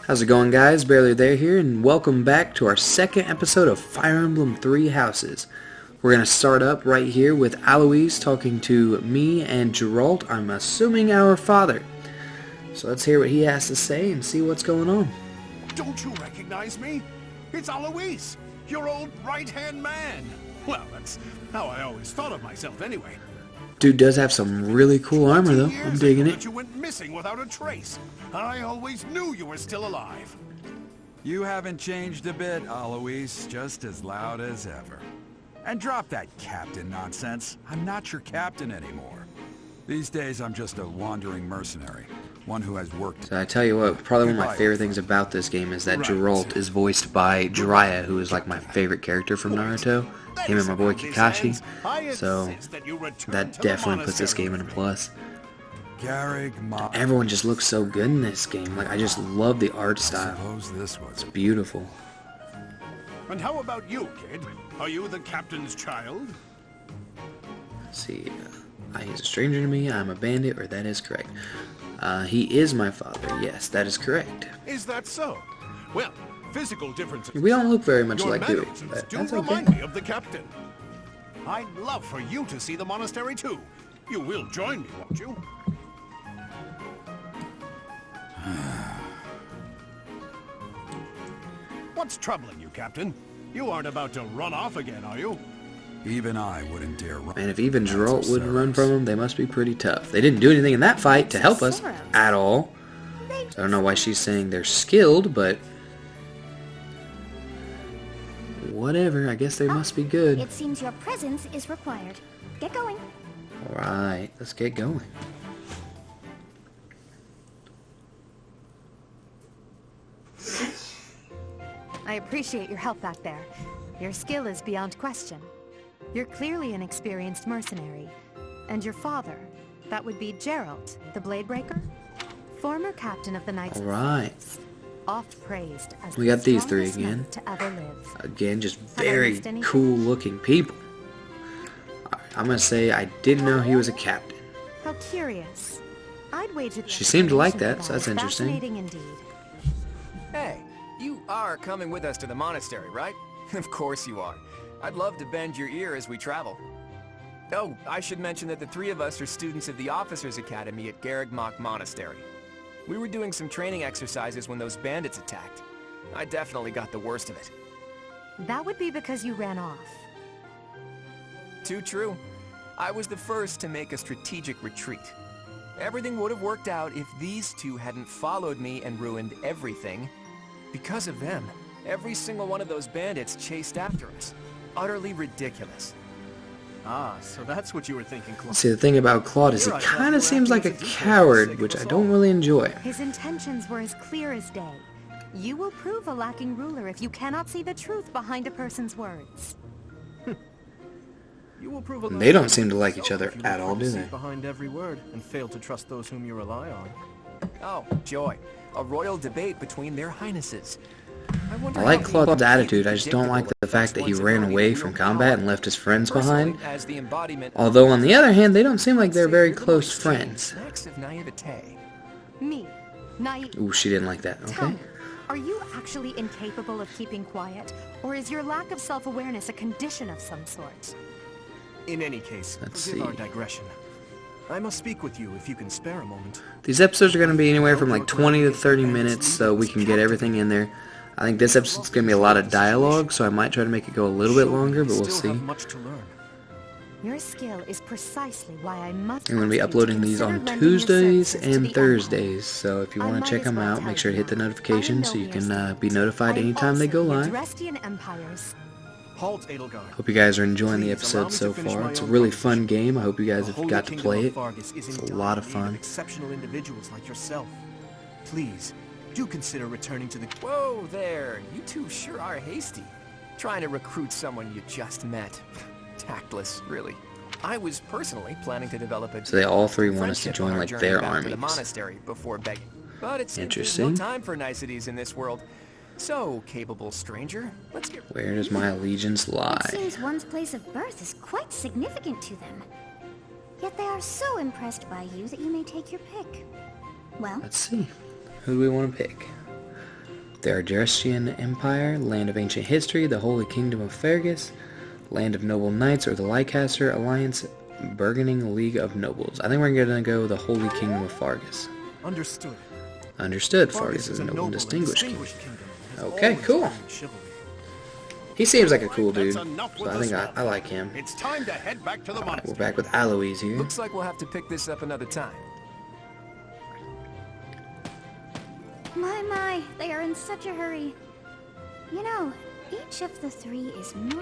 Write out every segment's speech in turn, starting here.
How's it going, guys? Barely There here, and welcome back to our second episode of Fire Emblem Three Houses. We're going to start up right here with Alois talking to me and Geralt, I'm assuming our father. So let's hear what he has to say and see what's going on. Don't you recognize me? It's Alois, your old right-hand man. Well, that's how I always thought of myself anyway. Dude does have some really cool armor, though. I'm digging it. You went missing without a trace. I always knew you were still alive. You haven't changed a bit, Alois. Just as loud as ever. And drop that captain nonsense. I'm not your captain anymore. These days, I'm just a wandering mercenary. One who has worked. So I tell you what, probably one of my favorite things about this game is that Geralt is voiced by Rhea, who is like my favorite character from Naruto. Him and my boy Kakashi. So that definitely puts this game in a plus. Everyone just looks so good in this game. Like, I just love the art style. It's beautiful. And how about you, kid? Are you the captain's child? Let's see. He's a stranger to me. I'm a bandit, or that is correct. He is my father. Yes, that is correct. Is that so? Well, physical differences. We don't look very much alike, do we? But that's okay. Remind me of the captain. I'd love for you to see the monastery too. You will join me, won't you? What's troubling you, Captain? You aren't about to run off again, are you? Even I wouldn't dare run. And if even Geralt wouldn't run from them, they must be pretty tough. They didn't do anything in that fight to help us at all. So I don't know why she's saying they're skilled, but whatever. I guess they must be good. It seems your presence is required. Get going. Alright, let's get going. I appreciate your help back there. Your skill is beyond question. You're clearly an experienced mercenary. And your father, that would be Geralt, the Bladebreaker? Former captain of the Knights of Alright. Oft praised as We got these three again. To ever live. Again, just very cool looking people. I'm gonna say I didn't know he was a captain. How curious. I'd wager she seemed to like that, so that's interesting. Fascinating indeed. Hey, you are coming with us to the monastery, right? Of course you are. I'd love to bend your ear as we travel. Oh, I should mention that the three of us are students of the Officers' Academy at Garrigmach Monastery. We were doing some training exercises when those bandits attacked. I definitely got the worst of it. That would be because you ran off. Too true. I was the first to make a strategic retreat. Everything would have worked out if these two hadn't followed me and ruined everything. Because of them, every single one of those bandits chased after us. Utterly ridiculous. Ah, so that's what you were thinking, Claude. See, the thing about Claude is he kind of seems like a coward, which I don't really enjoy. His intentions were as clear as day. You will prove a lacking ruler if you cannot see the truth behind a person's words. You will prove They don't seem to like each other at all, do they? Behind every word and fail to trust those whom you rely on. Oh, joy. A royal debate between their highnesses. I like Claude's attitude, I just don't like the fact that he ran away from combat and left his friends behind. Although, on the other hand, they don't seem like they're very close friends. Me, naive. Ooh, she didn't like that, okay. Are you actually incapable of keeping quiet, or is your lack of self-awareness a condition of some sort? In any case, forgive our digression. I must speak with you if you can spare a moment. These episodes are going to be anywhere from like 20 to 30 minutes, so we can get everything in there. I think this episode's going to be a lot of dialogue, so I might try to make it go a little bit longer, but we'll see. Your skill is precisely why I must. I'm going to be uploading these on Tuesdays and Thursdays, so if you want to check them out, make sure to hit the notification so you can be notified anytime they go live. Hope you guys are enjoying the episode so far. It's a really fun game. I hope you guys have got to play it. It's a lot of fun. Exceptional individuals like yourself. Please, do consider returning to the... Whoa there, you two sure are hasty. Trying to recruit someone you just met. Tactless, really. I was personally planning to develop a... So they all three want us to join like their armies. The monastery before begging. But it's interesting. No time for niceties in this world. So, capable stranger, let's get... Where does my allegiance lie? It seems one's place of birth is quite significant to them. Yet they are so impressed by you that you may take your pick. Well, let's see. Who do we want to pick? The Argestian Empire, land of ancient history, the Holy Kingdom of Fergus, land of noble knights, or the Leicester Alliance, Burgeoning League of Nobles. I think we're going to go the Holy Kingdom of Fargus. Understood. Understood. Fargus is a noble and distinguished kingdom. Okay, cool. He seems like a cool dude, so I think I like him. It's time to head back to the monastery. We're back with Alois here. Looks like we'll have to pick this up another time. My, they are in such a hurry. You know, each of the three is more...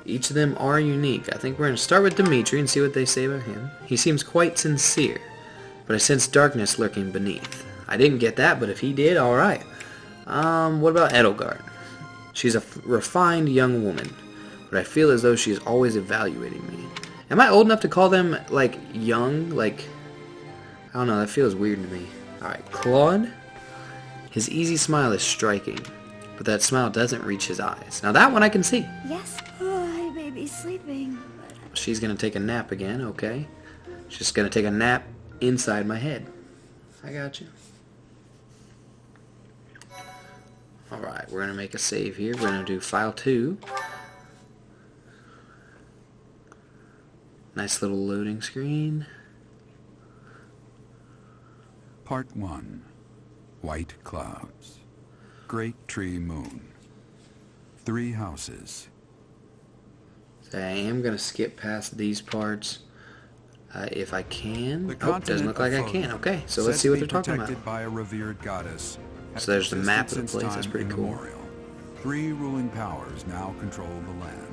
Each of them are unique. I think we're going to start with Demetri and see what they say about him. He seems quite sincere, but I sense darkness lurking beneath. I didn't get that, but if he did, alright. What about Edelgard? She's a refined young woman, but I feel as though she's always evaluating me. Am I old enough to call them, like, young? Like, I don't know, that feels weird to me. Alright, Claude. His easy smile is striking, but that smile doesn't reach his eyes. Now that one I can see. Yes? Oh, I may be sleeping, but... She's gonna take a nap again, okay. She's gonna take a nap inside my head. I got you. Alright, we're gonna make a save here. We're gonna do file 2. Nice little loading screen. Part 1. White clouds. Great tree moon. 3 houses. So I am gonna skip past these parts if I can. The Oh, doesn't look like I can. Okay, so let's see what they're talking about. Protected by a revered goddess. So there's the map of the place. That's pretty cool. 3 ruling powers now control the land.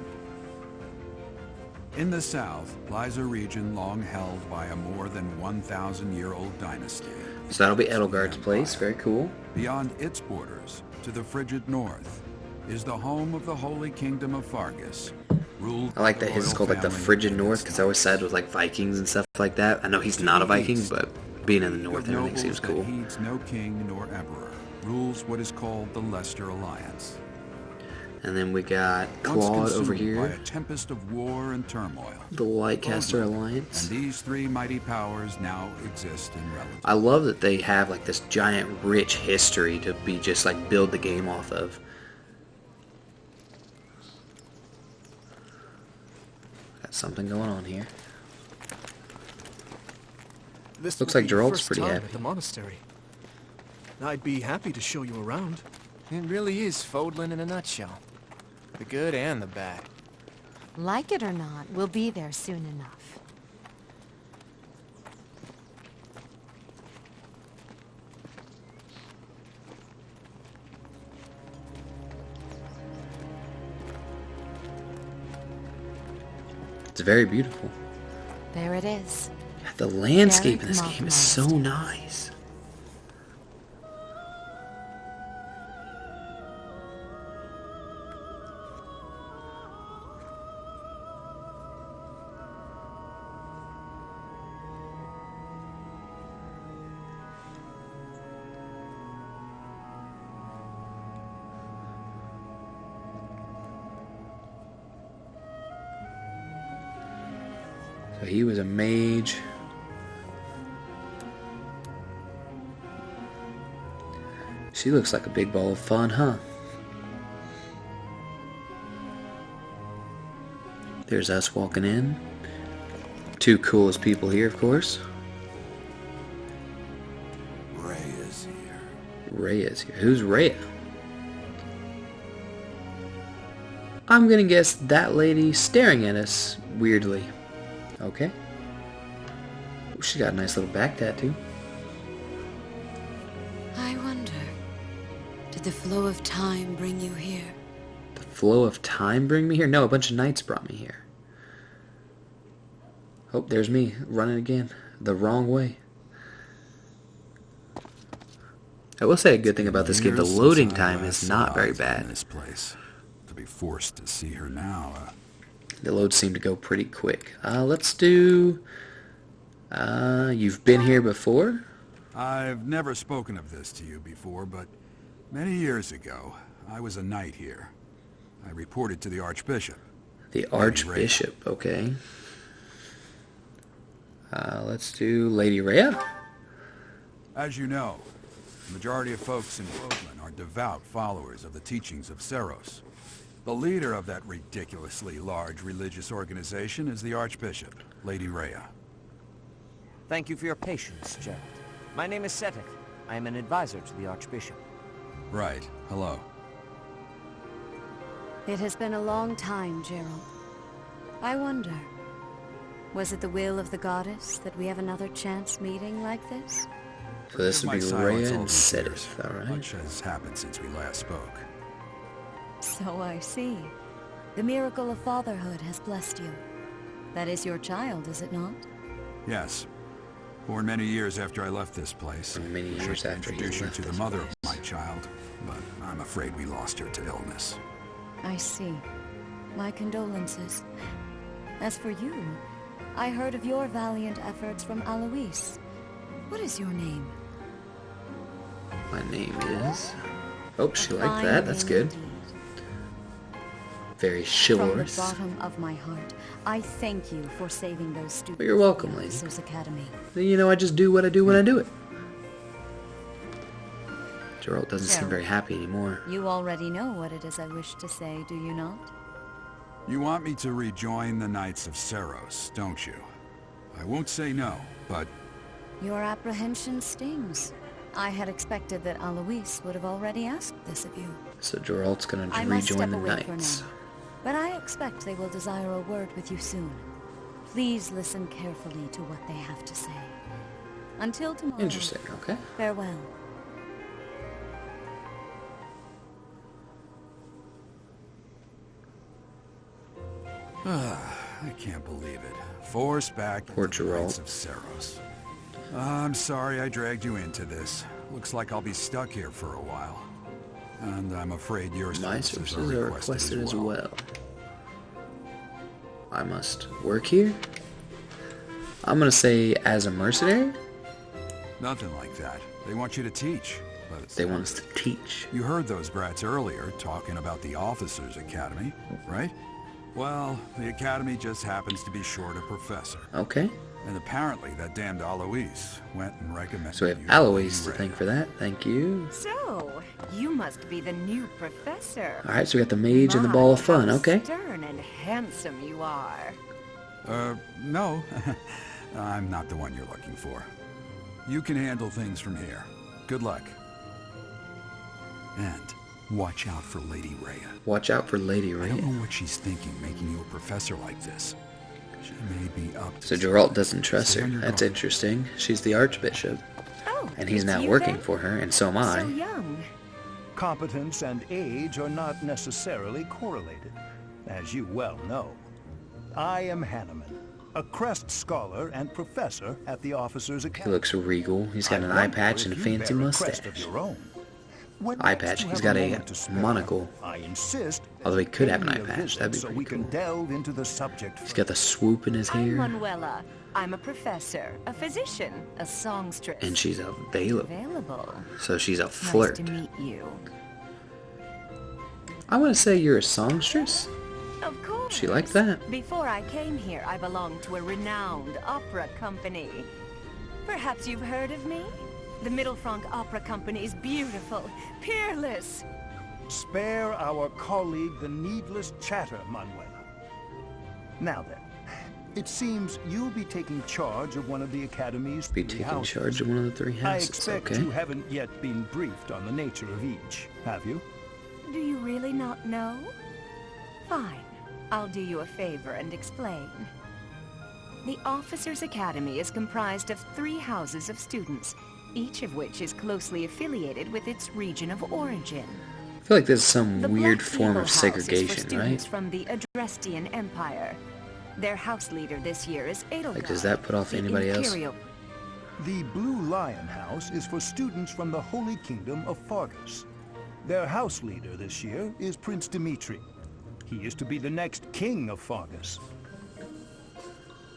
In the south lies a region long held by a more than 1,000-year-old dynasty. So that'll be Edelgard's place. Very cool. Beyond its borders, to the frigid north, is the home of the Holy Kingdom of Fargus. I like that his is called like the frigid north because I always said it was like Vikings and stuff like that. I know he's not a Viking, but being in the north and everything seems cool. Heeds no king nor emperor, rules what is called the Leicester Alliance. And then we got Claude over here. By a tempest of war and turmoil. The Leicester Alliance. And these 3 mighty powers now exist in relative. I love that they have like this giant rich history to be just like build the game off of. Got something going on here. This looks will like be your Geralt's first pretty time happy. at the monastery. I'd be happy to show you around. It really is Fodlan in a nutshell. The good and the bad. Like it or not, we'll be there soon enough. It's very beautiful. There it is. The landscape in this Very game is so nice. So he was a mage. She looks like a big ball of fun, huh? There's us walking in. 2 coolest people here, of course. Rhea's here. Rhea's here. Who's Rhea? I'm gonna guess that lady staring at us weirdly. Okay. Ooh, she got a nice little back tattoo. I wonder, did the flow of time bring you here? The flow of time bring me here? No, a bunch of knights brought me here. Oh, there's me running again. The wrong way. I will say a good thing about this game, the loading time is not very bad. This place. To be forced to see her now. The loads seem to go pretty quick. Let's do... you've been here before? I've never spoken of this to you before, but many years ago, I was a knight here. I reported to the Archbishop. The Archbishop, okay. Let's do Lady Rhea. As you know, The majority of folks in Brooklyn are devout followers of the teachings of Seros. The leader of that ridiculously large religious organization is the Archbishop, Lady Rhea. Thank you for your patience, Geralt. My name is Setek. I am an advisor to the Archbishop. Right. Hello. It has been a long time, Geralt. I wonder, was it the will of the goddess that we have another chance meeting like this? So this would be Rhea and Setek, alright? Much has happened since we last spoke. So I see. The miracle of fatherhood has blessed you. That is your child, is it not? Yes. Born many years after I left this place. And many years after he Introduce you left to the this mother place. of my child, but I'm afraid we lost her to illness. I see. My condolences. As for you, I heard of your valiant efforts from Alois. What is your name? My name is... Oh, she A liked fine that. That's name good. indeed. Very From the chivalrous. bottom of my heart, I thank you for saving those students. Well, you're welcome, of the lady. Officers Academy. You know, I just do what I do when I do it. Geralt doesn't seem Geralt. very happy anymore. You already know what it is I wish to say, do you not? You want me to rejoin the Knights of Seros, don't you? I won't say no, but Your apprehension stings. I had expected that Alois would have already asked this of you. So Geralt's gonna I must rejoin step the away for Knights. now, but I expect they will desire a word with you soon. Please listen carefully to what they have to say. Until tomorrow. Interesting, okay. Farewell. I can't believe it. Forced back Poor into the Knights Geralt. of Seros. I'm sorry I dragged you into this. Looks like I'll be stuck here for a while. And I'm afraid your My services services are requested requested as well. I must work here? I'm gonna say as a mercenary? Nothing like that. They want you to teach. But They want us to teach. you heard those brats earlier talking about the Officers Academy, right? Well, the Academy just happens to be short a professor. Okay. And apparently that damned Alois went and recommended So we have you Alois to Rhea. thank for that. Thank you. So, you must be the new professor. Alright, so we got the mage and the ball of fun. My, how Okay. stern and handsome you are. No. I'm not the one you're looking for. You can handle things from here. Good luck. And watch out for Lady Rhea. Watch out for Lady I don't Rhea. know what she's thinking making you a professor like this. She may be up to So something. Geralt doesn't trust Stay her. on your That's guard. interesting. She's the Archbishop. Oh, And he's it's now you working then? for her, and so am I. So young. Competence and age are not necessarily correlated, as you well know. I am Hanneman, a Crest Scholar and Professor at the Officers He Academy. looks regal. He's got I an eye wonder patch if and a you fancy bear a crest mustache. of your own. When Eye next patch. you He's have got a moment to spare, monocle. I insist Although he that could you have an pay eye me a patch. visit That'd be so pretty we can cool. delve into the subject He's got the further. swoop in his I'm hair. Manuela. I'm a professor, a physician, a songstress. And she's available. available. So she's a Nice flirt. to meet you. I want to say you're a songstress. Of course. She liked that. Before I came here, I belonged to a renowned opera company. Perhaps you've heard of me? The Middlefranc Opera Company is beautiful, peerless. Spare our colleague the needless chatter, Manuela. Now then, it seems you'll be taking charge of one of the Academy's Be three taking houses. charge of one of the three I houses. expect Okay. you haven't yet been briefed on the nature of each, have you? Do you really not know? Fine. I'll do you a favor and explain. The Officers Academy is comprised of 3 houses of students, each of which is closely affiliated with its region of origin. I feel like this is some The weird Black form Eagle of House is for segregation, students right? from the Adrestian Empire. Their house leader this year is Edelgard. Like, does that put off the anybody else? Imperial The Blue Lion House is for students from the Holy Kingdom of Fargus. Their house leader this year is Prince Demetri. He is to be the next king of Fargus.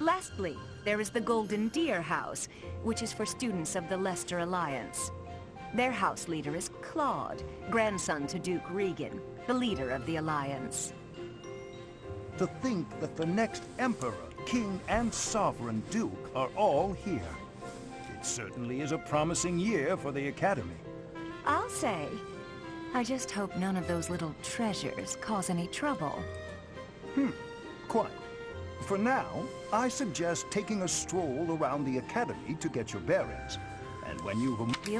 Lastly, there is the Golden Deer House, which is for students of the Leicester Alliance. Their house leader is Claude, grandson to Duke Regan, the leader of the Alliance. To think that the next emperor, king, and sovereign duke are all here. It certainly is a promising year for the Academy. I'll say. I just hope none of those little treasures cause any trouble. Quite. For now, I suggest taking a stroll around the academy to get your bearings. And when you've...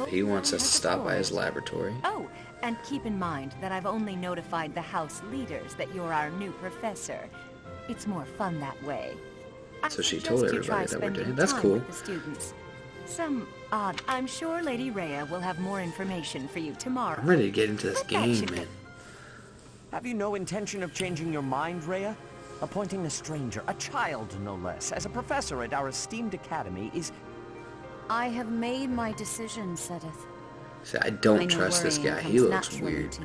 He wants us to stop by his laboratory. Oh, and keep in mind that I've only notified the house leaders that you're our new professor. It's more fun that way. So she told everybody that we're doing. That's cool. The students. Some odd. I'm sure Lady Rhea will have more information for you tomorrow. I'm ready to get into this game, man. Have you no intention of changing your mind, Rhea? Appointing a stranger, a child no less, as a professor at our esteemed academy is... I have made my decision, Sedith. See, I don't trust this guy. He looks weird.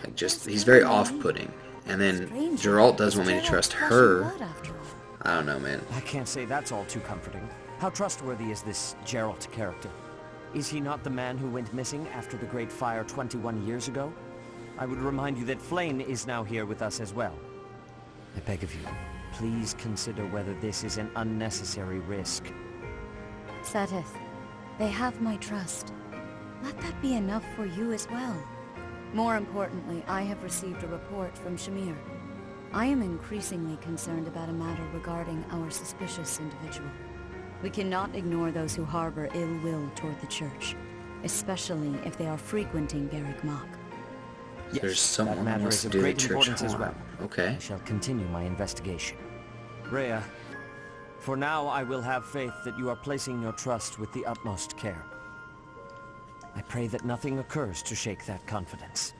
Like, just, he's very off-putting. And then Geralt doesn't want me to trust her. I don't know, man. I can't say that's all too comforting. How trustworthy is this Geralt character? Is he not the man who went missing after the Great Fire 21 years ago? I would remind you that Flame is now here with us as well. I beg of you, please consider whether this is an unnecessary risk. Sedith, they have my trust. Let that be enough for you as well. More importantly, I have received a report from Shamir. I am increasingly concerned about a matter regarding our suspicious individual. We cannot ignore those who harbor ill will toward the church, especially if they are frequenting Garrick Mach. Yes, there's someone that matter who wants is to of do the great church importance as harm. well. Okay. I shall continue my investigation. Rhea, for now I will have faith that you are placing your trust with the utmost care. I pray that nothing occurs to shake that confidence.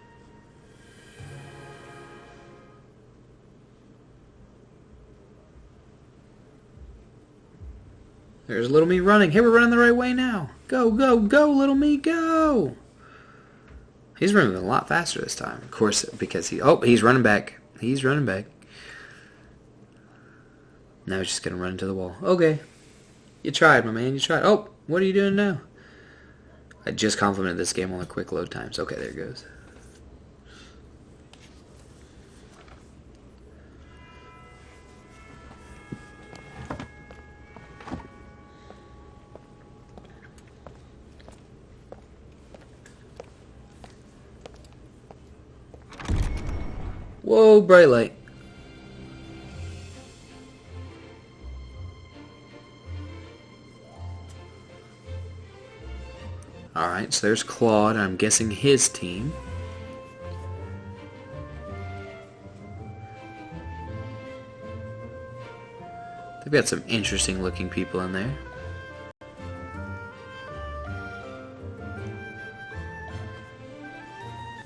There's little me running. Hey, we're running the right way now. Go, go, go, little me, go. He's running a lot faster this time. Of course, because he's running back. He's running back. Now he's just going to run into the wall. Okay. You tried, my man. You tried. Oh, what are you doing now? I just complimented this game on the quick load times. Okay, there it goes. Whoa, bright light. Alright, so there's Claude. I'm guessing his team. They've got some interesting looking people in there.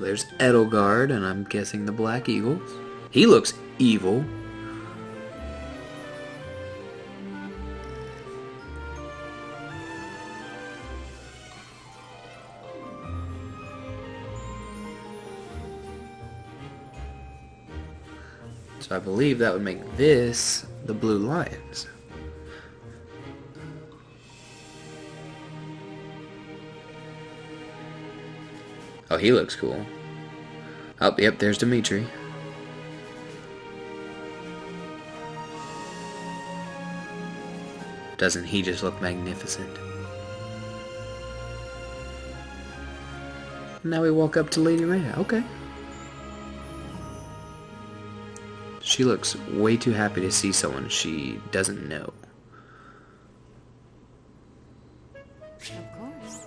There's Edelgard, and I'm guessing the Black Eagles. He looks evil. So I believe that would make this the Blue Lions. Oh, he looks cool. Oh, yep, there's Demetri. Doesn't he just look magnificent? Now we walk up to Lady Rhea. Okay. She looks way too happy to see someone she doesn't know. Of course.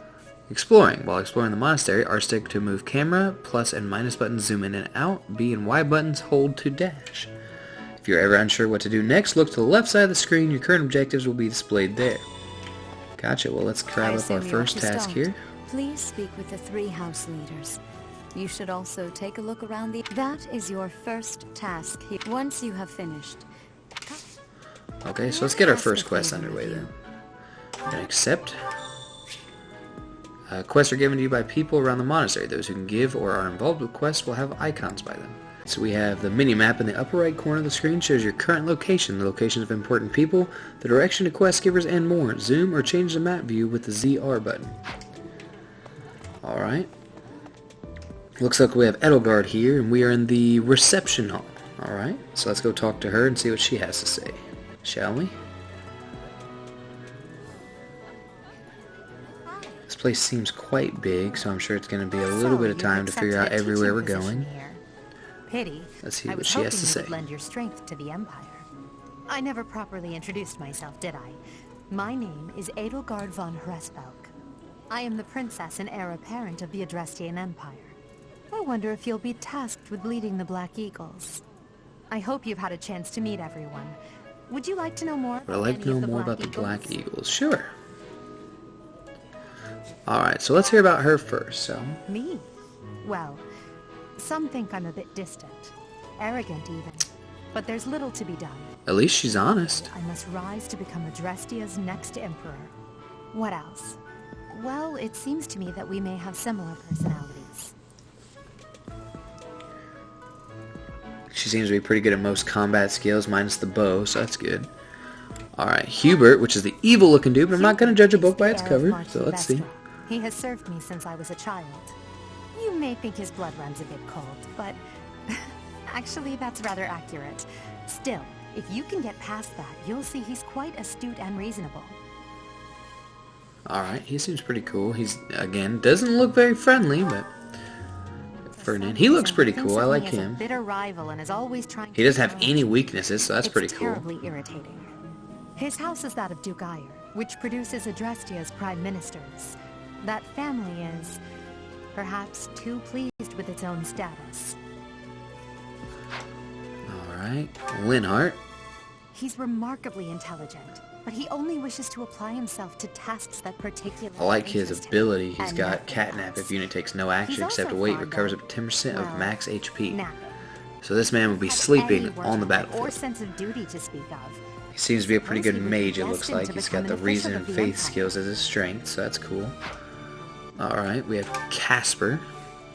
Exploring. While exploring the monastery, R-stick to move camera, plus and minus buttons zoom in and out, B and Y buttons hold to dash. If you're ever unsure what to do next, look to the left side of the screen. Your current objectives will be displayed there. Gotcha. Well, let's grab up our first task here. Please speak with the 3 house leaders. You should also take a look around the... That is your first task here. Once you have finished... Okay, so let's get our first quest underway then. And accept. Quests are given to you by people around the monastery. Those who can give or are involved with quests will have icons by them. So we have the mini-map in the upper right corner of the screen shows your current location, the locations of important people, the direction to quest givers, and more. Zoom or change the map view with the ZR button. Alright. Looks like we have Edelgard here, and we are in the reception hall. Alright, so let's go talk to her and see what she has to say. Shall we? This place seems quite big, so I'm sure it's going to be a little bit of time to figure out everywhere we're going. Pity. Let's see I what was she hoping has to you say. would lend your strength to the Empire. I never properly introduced myself, did I? My name is Edelgard von Hresvelk. I am the princess and heir apparent of the Adrestian Empire. I wonder if you'll be tasked with leading the Black Eagles. I hope you've had a chance to meet everyone. Would you like to know more? Would I like to know more about the Black Eagles? Sure. Alright, so let's hear about her first, so... Me? Well, some think I'm a bit distant. Arrogant, even. But there's little to be done. At least she's honest. I must rise to become Adrestia's next emperor. What else? Well, it seems to me that we may have similar personalities. She seems to be pretty good at most combat skills, minus the bow, so that's good. Alright, Hubert, which is the evil-looking dude, but I'm not going to judge a book by its cover, so let's see. He has served me since I was a child. You may think his blood runs a bit cold, but... actually, that's rather accurate. Still, if you can get past that, you'll see he's quite astute and reasonable. Alright, he seems pretty cool. He's, again, doesn't look very friendly, but... Ferdinand, he looks pretty cool. I like him. Bitter rival and is always trying. He doesn't have any weaknesses, so that's pretty cool. Terribly irritating. His house is that of Duke Ayer, which produces Adrestia's prime ministers. That family is, perhaps, too pleased with its own status. Alright, Linhart. He's remarkably intelligent, but he only wishes to apply himself to tasks that particularly I like his interest him, ability. He's and got nothing catnap else. if unit takes no action He's except also wait, fond recovers of, up to 10% of well, max HP. napping. So this man will be Have sleeping any on the work battlefield. or sense of duty to speak of. He seems to be a pretty good Suppose he would be mage, it looks destined like. to He's got become the an official reason of and the faith Empire. skills as his strength, so that's cool. Alright, we have Casper.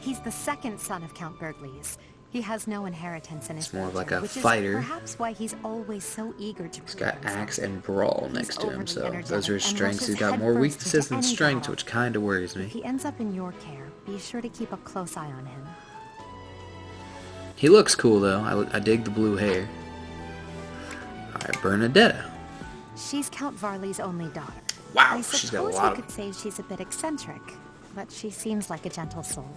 He's the second son of Count Bergles. He has no inheritance in his It's more of like fortune, a which is fighter. perhaps why he's always so eager to He's got prove himself. axe and brawl He's next to him, overly so energetic those are his and strengths. rushes He's got more headfirst weaknesses into than any strengths, battle. which kind of worries me. If he ends up in your care, be sure to keep a close eye on him. He looks cool, though. I dig the blue hair. Alright, Bernadetta. She's Count Varley's only daughter. Wow, I she's got a suppose lot you of... could say she's a bit eccentric, but she seems like a gentle soul.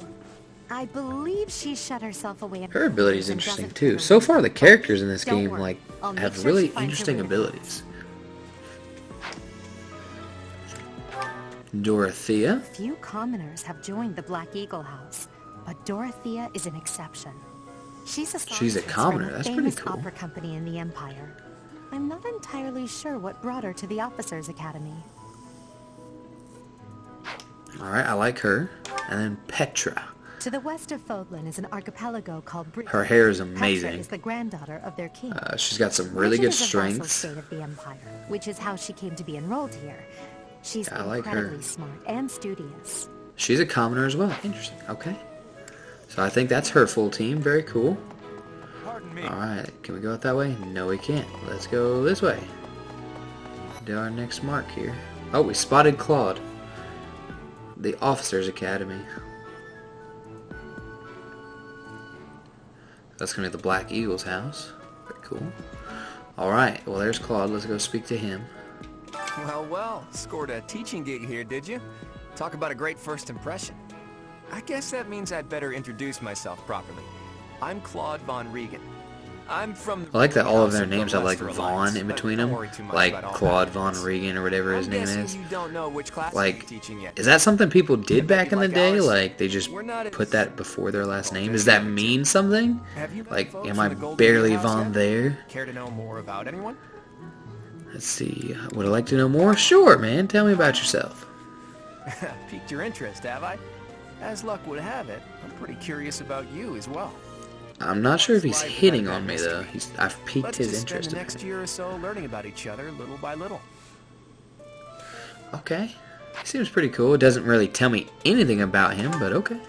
I believe she shut herself away. Her ability is and interesting, doesn't too. fit So her far, the routine. characters in this Don't game, worry, like, I'll make have sure really she finds her interesting way to abilities. Dorothea. Few commoners have joined the Black Eagle House, but Dorothea is an exception. She's a songstress commoner, from a that's pretty famous cool. opera company in the Empire. I'm not entirely sure what brought her to the Officers' Academy. Alright, I like her. And then Petra. To the west of Fodlan is an archipelago called Bridget. Her hair is Petra amazing. is the granddaughter of their king. She's got some really good Bridget is a vassal strengths. state of the Empire, which is how she came to be enrolled here. She's I like her. incredibly smart and studious. She's a commoner as well. Interesting. Okay. So I think that's her full team. Very cool. Pardon me. Alright, can we go out that way? No, we can't. Let's go this way. Do our next mark here. Oh, we spotted Claude. The Officers' Academy. That's going to be the Black Eagle's house. Very cool. Alright, well there's Claude. Let's go speak to him. Well, well, scored a teaching gig here, did you? Talk about a great first impression. I guess that means I'd better introduce myself properly. I'm Claude von Regan. I'm from I like that all of their House the names have like Lesser Vaughn Alliance, in but between don't them. worry too much Like about all Claude that Von business. Regan or whatever his I'm name guessing is. you don't know which class Like, you're teaching yet. Is that something people did back in the Like day? ours? Like, they just We're not put as- that before their last name? Does that mean something? Have you met Like, folks am from I the Golden barely Gate House Von yet? there? Care to know more about anyone? Let's see. Would I like to know more? Sure, man. Tell me about yourself. Piqued your interest, have I? As luck would have it, I'm pretty curious about you as well. I'm not sure if he's Life hitting without on me, mystery. though. I've piqued Let's his just spend interest the a next bit. year or so learning about each other, little by little. Okay. He seems pretty cool. It doesn't really tell me anything about him, but okay.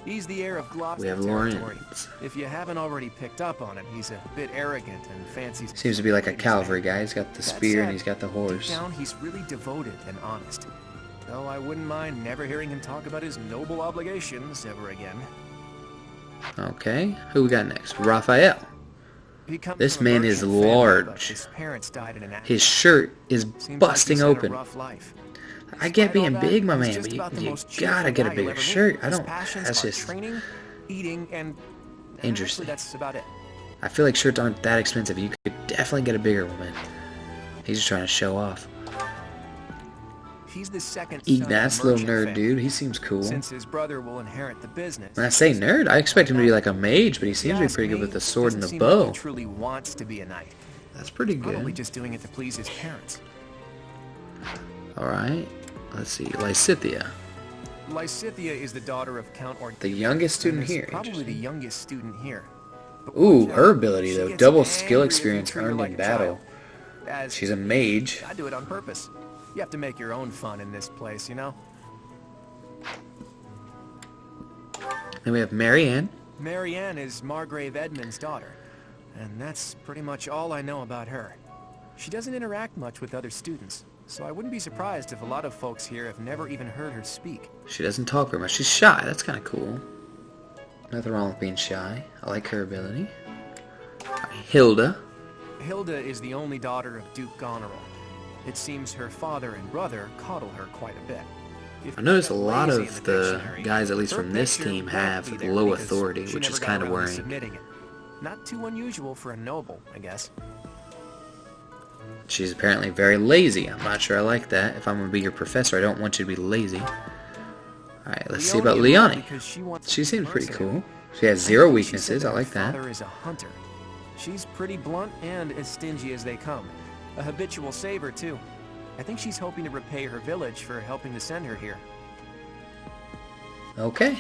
He's the heir of Gloucester We have territory. Lawrence. If you haven't already picked up on it, he's a bit arrogant and fancies. Seems to be like a ladies' cavalry man. guy. He's got the That spear and said, he's got the deep horse. down, he's really devoted and honest. Though I wouldn't mind never hearing him talk about his noble obligations ever again. Okay. Who we got next? Raphael. He comes This from a man is merchant family, but large. his parents died in an accident. His shirt is Seems like busting he's had a open. rough life. I get being big, my man, He's but just about the you most cheerful gotta get a guy bigger you'll ever meet. shirt. I His don't. passions That's are just training, eating, and interesting. actually, that's about it. I feel like shirts aren't that expensive. You could definitely get a bigger one, man. He's just trying to show off. He's the second son of a Ignat's little merchant nerd family. dude. He seems cool. Since his brother will inherit the business. When I say nerd, I expect him to be like a mage, but he seems to be Ask pretty good me, with the sword and doesn't the seem like bow. he truly wants to be a knight. That's pretty Probably good. just doing it to please his parents. Alright. Let's see. Lysithea. Lysithea is the daughter of Count Or. The youngest student and is here. probably the Interesting. youngest student here. But Ooh, watch her out. ability She though. gets Double angry skill when you experience treat her earned like in a battle. child. As She's a mage. I do it on purpose. You have to make your own fun in this place, you know? Then we have Marianne. Marianne is Margrave Edmund's daughter. And that's pretty much all I know about her. She doesn't interact much with other students, so I wouldn't be surprised if a lot of folks here have never even heard her speak. She doesn't talk very much. She's shy. That's kind of cool. Nothing wrong with being shy. I like her ability. Hilda. Hilda is the only daughter of Duke Goneril. It seems her father and brother coddle her quite a bit. If I noticed a you lot lazy in of the the dictionary, guys, at least her from this picture team, won't have be there low because authority, she which never is got kind of around to worrying. submitting it. Not too unusual for a noble, I guess. She's apparently very lazy. I'm not sure I like that. If I'm going to be your professor, I don't want you to be lazy. Alright, let's see about Leone Leone. because she wants She to be seems pretty mercenary. cool. She has zero I think she weaknesses. said I like her that. father is a hunter. She's pretty blunt and as stingy as they come. A habitual saver, too. I think she's hoping to repay her village for helping to send her here. Okay.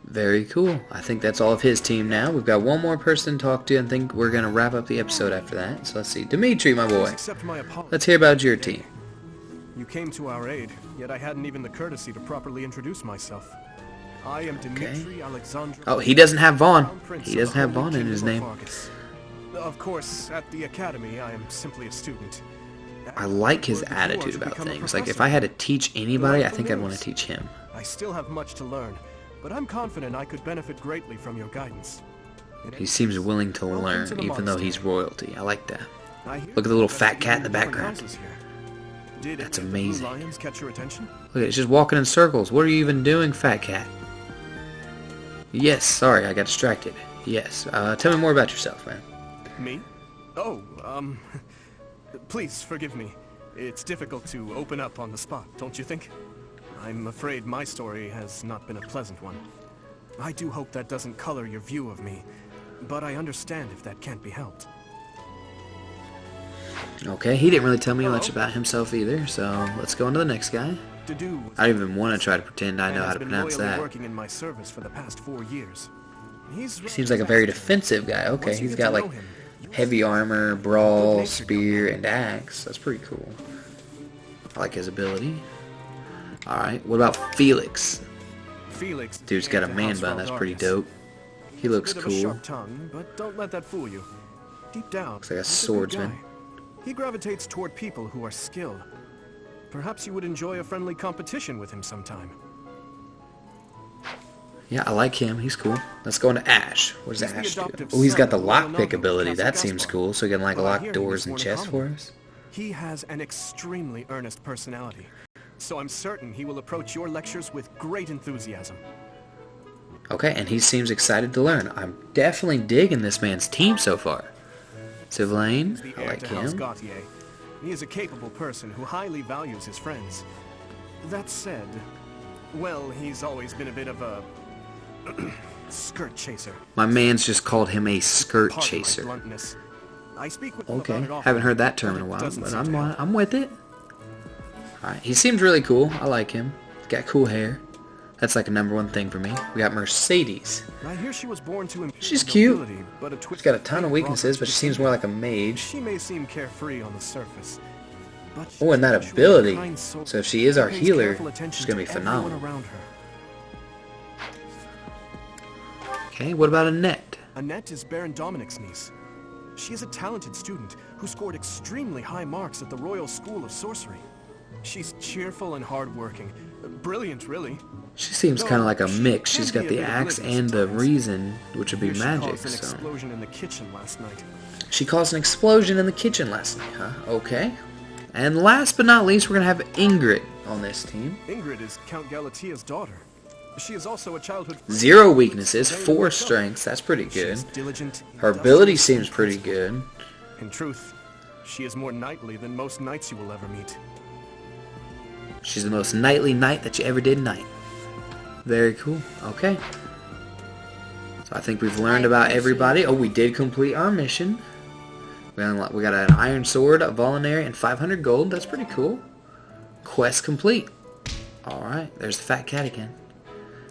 Very cool. I think that's all of his team now. We've got one more person to talk to, and I think we're going to wrap up the episode after that. So let's see. Demetri, my boy. Accept my apology. Let's hear about your team. You came to our aid, yet I hadn't even the courtesy to properly introduce myself. I am Demetri Alexandra. Oh, he doesn't have Vaughn. Crown Prince He of the doesn't have Holy Vaughn in his Kingdom name. of Fargus. Of course, at the academy, I am simply a student. I like his attitude about things. Like, if I had to teach anybody, I think I'd want to teach him. I still have much to learn, but I'm confident I could benefit greatly from your guidance. He seems willing to Welcome learn, to the even though he's monastery. royalty. I like that. I hear Look at the little that fat cat in the you live background. houses here. Did That's any of the blue amazing. lions catch your attention? Look, it's just walking in circles. What are you even doing, fat cat? Yes, sorry, I got distracted. Yes, tell me more about yourself, man. Me? Oh, please forgive me. It's difficult to open up on the spot, don't you think? I'm afraid my story has not been a pleasant one. I do hope that doesn't color your view of me, but I understand if that can't be helped. Okay, he didn't really tell me much about himself either, so let's go on to the next guy. Dedu I don't even want to try to pretend I know has how to been pronounce loyally that. working in my service for the past 4 years. He Seems like a very defensive guy. Okay, Once you he's get got to like know him, heavy armor, brawl, spear, and axe. That's pretty cool. I like his ability. Alright, what about Felix? Felix, Dude's got a man bun. That's pretty dope. He looks Bit of a cool. sharp tongue, but don't let that fool you. Deep down, Looks like a he's good swordsman. guy. He gravitates toward people who are skilled. Perhaps you would enjoy a friendly competition with him sometime. Yeah, I like him. He's cool. Let's go into Ash. What does He's the Ash do? adoptive Oh, he's got the son of Royal lockpick Noble ability. Castle That seems Gaspar. cool. So he can like Well, I lock hear he doors was and sworn in chests for common. us. He has an extremely earnest personality, so I'm certain he will approach your lectures with great enthusiasm. Okay, and he seems excited to learn. I'm definitely digging this man's team so far. Sylvain, He's the I heir like to House him. Gautier. He is a capable person who highly values his friends. That said, well, he's always been a bit of a skirt chaser. My man's just called him a skirt Pardon my chaser. bluntness. I speak with him Okay, about it often, haven't heard that term but in a it while, doesn't but seem to help. I'm with it. Alright, he seems really cool. I like him. He's got cool hair. That's like a #1 thing for me. We got Mercedes. I hear she was born to imperial She's cute. nobility, but a She's got a ton of weaknesses, but she seems more like a mage. She may seem carefree on the surface, but Oh, and that she's actually ability. a kind soul So if she is our who pays healer, careful attention she's gonna be to everyone phenomenal. around her. Okay, what about Annette? Annette is Baron Dominic's niece. She is a talented student who scored extremely high marks at the Royal School of Sorcery. She's cheerful and hardworking. Brilliant, really. She seems kind of like a mix. She's got the axe and the reason, which would be Here she magic. caused an So explosion in the kitchen last night. she caused an explosion in the kitchen last night, huh? Okay. And last but not least, we're going to have Ingrid on this team. Ingrid is Count Galatia's daughter. She is also a childhood... 0 weaknesses, 4 strengths. That's pretty good. Diligent, Her ability seems pretty good. In truth, she is more knightly than most knights you will ever meet. She's the most knightly knight that you ever did knight. Very cool. Okay. So I think we've learned about everybody. Oh, we did complete our mission. We got an iron sword, a voluntary, and 500 gold. That's pretty cool. Quest complete. Alright, there's the fat cat again.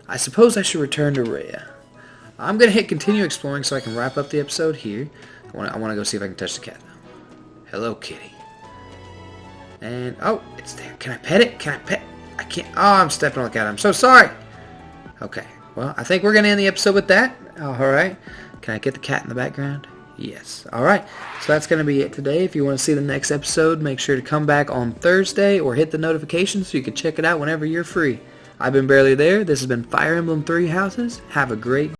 I suppose I should return to Rhea. I'm going to hit continue exploring so I can wrap up the episode here. I want to go see if I can touch the cat now. Hello, kitty. And, oh, it's there. Can I pet it? Can I pet? I can't. Oh, I'm stepping on the cat. I'm so sorry. Okay, well, I think we're going to end the episode with that. Alright. Can I get the cat in the background? Yes. Alright, so that's going to be it today. If you want to see the next episode, make sure to come back on Thursday or hit the notifications so you can check it out whenever you're free. I've been Barely There. This has been Fire Emblem 3 Houses. Have a great